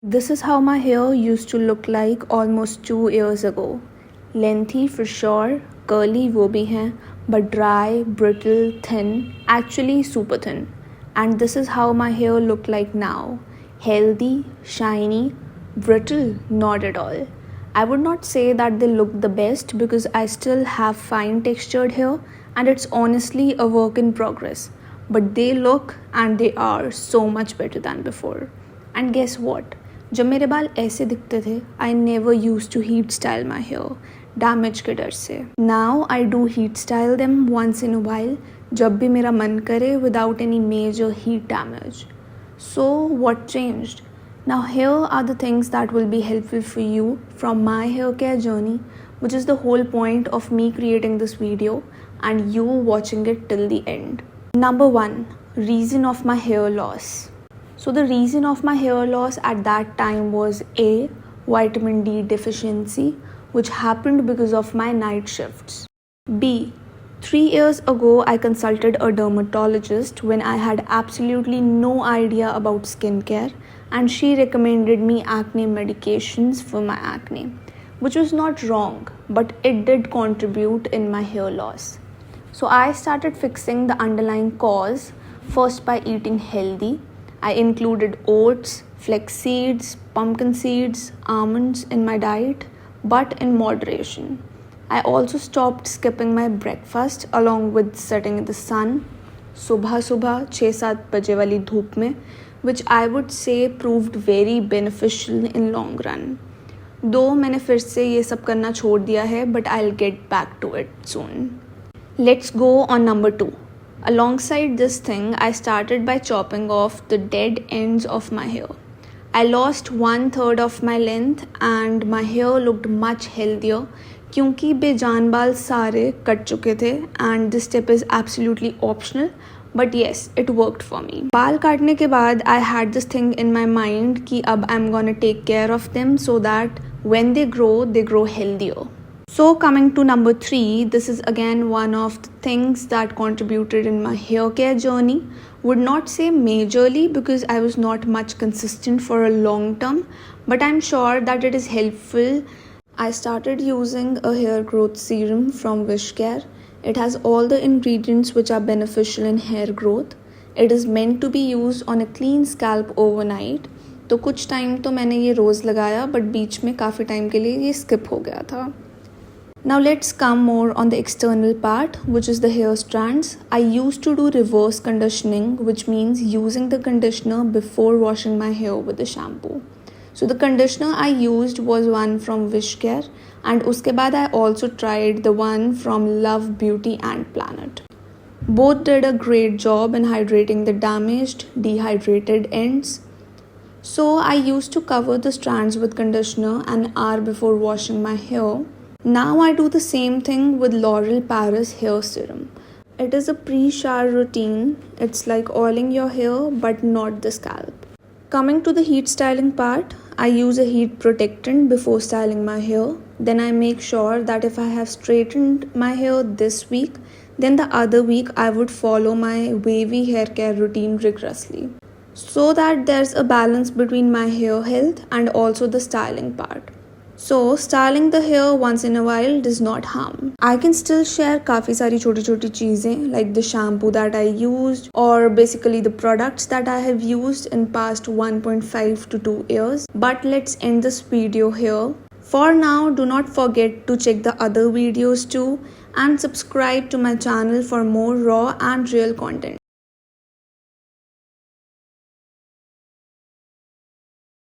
This is how my hair used to look like almost 2 years ago. Lengthy for sure, curly वो भी हैं, but dry, brittle, thin, actually super thin. And this is how my hair looked like now. Healthy, shiny, brittle, not at all. I would not say that they look the best because I still have fine textured hair and it's honestly a work in progress. But they look and they are so much better than before. And guess what? जब मेरे बाल ऐसे दिखते थे I never use to heat style my hair damage के डर से. Now I do heat style them once in a while जब भी मेरा मन करे without any major heat damage. So what changed? Now here are the things that will be helpful for you from my hair care journey, which is the whole point of me creating this video and you watching it till the end. Number 1, reason of my hair loss. So the reason of my hair loss at that time was A, vitamin D deficiency, which happened because of my night shifts. B, 3 years ago I consulted a dermatologist when I had absolutely no idea about skincare and she recommended me acne medications for my acne, which was not wrong, but it did contribute in my hair loss. So I started fixing the underlying cause first by eating healthy. I included oats, flax seeds, pumpkin seeds, almonds in my diet, but in moderation. I also stopped skipping my breakfast along with sitting in the sun, सुबह 6-7 बजे वाली धूप में, which I would say proved very beneficial in long run. Though मैंने फिर से ये सब करना छोड़ दिया है, but I'll get back to it soon. Let's go on number 2. Alongside this thing, I started by chopping off the dead ends of my hair. I lost 1/3 of my length and my hair looked much healthier क्योंकि बेजान बाल सारे cut चुके थे and this step is absolutely optional, but yes, it worked for me. बाल काटने के बाद I had this thing in my mind कि अब I'm gonna take care of them so that when they grow healthier. So coming to number 3, this is again one of the things that contributed in my hair care journey. Would not say majorly because I was not much consistent for a long term, but I'm sure that it is helpful. I started using a hair growth serum from Wishcare. It has all the ingredients which are beneficial in hair growth. It is meant to be used on a clean scalp overnight. तो कुछ time तो मैंने ये रोज़ लगाया but बीच में काफ़ी time के लिए ये skip हो गया था. Now let's come more on the external part, which is the hair strands. I used to do reverse conditioning, which means using the conditioner before washing my hair with the shampoo. So the conditioner I used was one from Wishcare and uske baad I also tried the one from Love Beauty and Planet. Both did a great job in hydrating the damaged, dehydrated ends. So I used to cover the strands with conditioner an hour before washing my hair. Now I do the same thing with Loreal Paris hair serum. It is a pre-shower routine. It's like oiling your hair but not the scalp. Coming to the heat styling part, I use a heat protectant before styling my hair. Then I make sure that if I have straightened my hair this week, then the other week I would follow my wavy hair care routine rigorously, so that there's a balance between my hair health and also the styling part. So styling the hair once in a while does not harm. I can still share काफ़ी सारी छोटी छोटी चीज़ें like the shampoo that I used or basically the products that I have used in past 1.5 to 2 years. But let's end this video here. For now, do not forget to check the other videos too and subscribe to my channel for more raw and real content.